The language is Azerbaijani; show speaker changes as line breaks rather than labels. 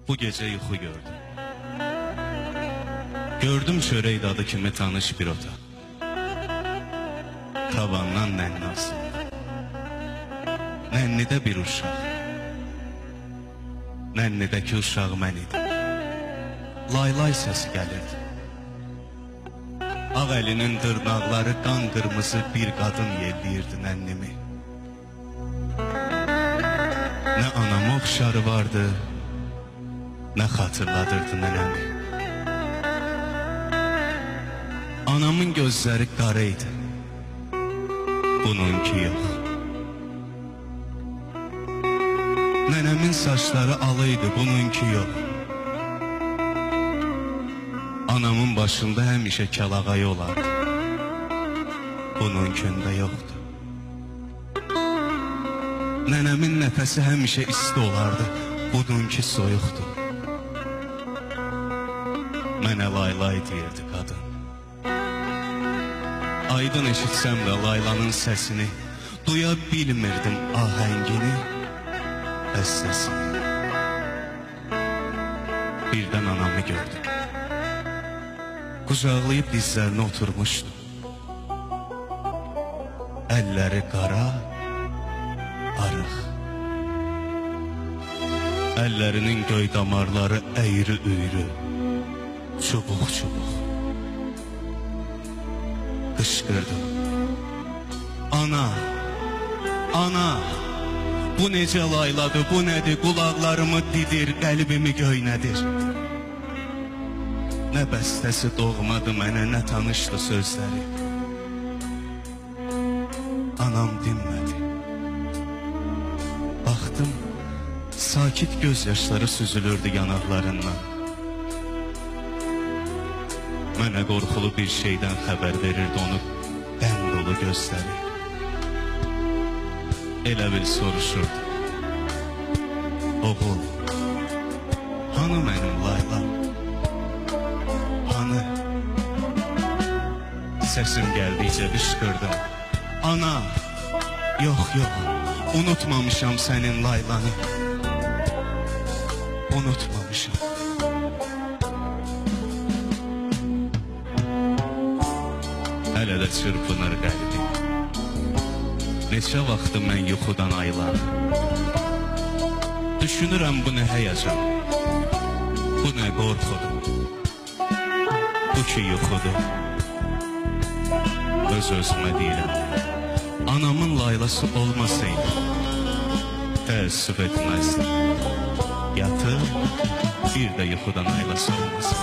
Bu gece yuxu gördüm. Gördüm çörək dadı kimi tanış bir otaq. Tavandan nənni asıldı. Nənnidə bir uşaq. Nənnidəki uşaq mən idim. Laylay səsi gəlirdi. Ağ əlinin dırnaqları qan qırmızı bir qadın yelləyirdi nənnimi. Nə anama oxşarı vardı, nə xatırladırdı nənəmi. Anamın gözləri qara idi, bununki yox. Nənəmin saçları alıydı, bununki yox. Anamın başında həmişə kəlağayı olardı, bununkində yoxdur. Nənəmin nəfəsi həmişə isti olardı, bununki soyuqdur. Mənə laylay deyirdi qadın. Aydın eşitsəm də laylanın səsini, duya bilmirdim ahəngini, bəs səsini. Birdən anamı gördüm. Qucaqlayıb dizlərinə oturmuşdu. Əlləri qara, arıq. Əllərinin göy damarları əyri-üyrü, çubuq-çubuq. Qışqırdım. Ana, ana, bu necə layladır, bu nədir? Qulaqlarımı didir, qəlbimi göynədir. Nə bəstəsi doğmadı mənə, nə tanışdı sözləri. Anam dinmədi. Baxdım, sakit göz yaşları süzülürdü yanaqlarından. Mənə qorxulu bir şeydən xəbər verirdi onu qəm dolu gözləri. Elə bil soruşurdu. Oğul, hanı mənim laylam? Hanı? Səsim gəldikcə qışqırdım. Ana, yox, yox, unutmamışam sənin laylanı. Unutmamışam. Hələ də çırpınır qəlbim. Neçə vaxtı mən yuxudan aylanım. Düşünürəm bu nə həyəcan, bu nə qorxudur, bu ki yuxudur. Öz-özümə deyirəm, anamın laylası olmasaydı, təəssüf etməzdim. Yatır, bir də yuxudan aylası olmasın.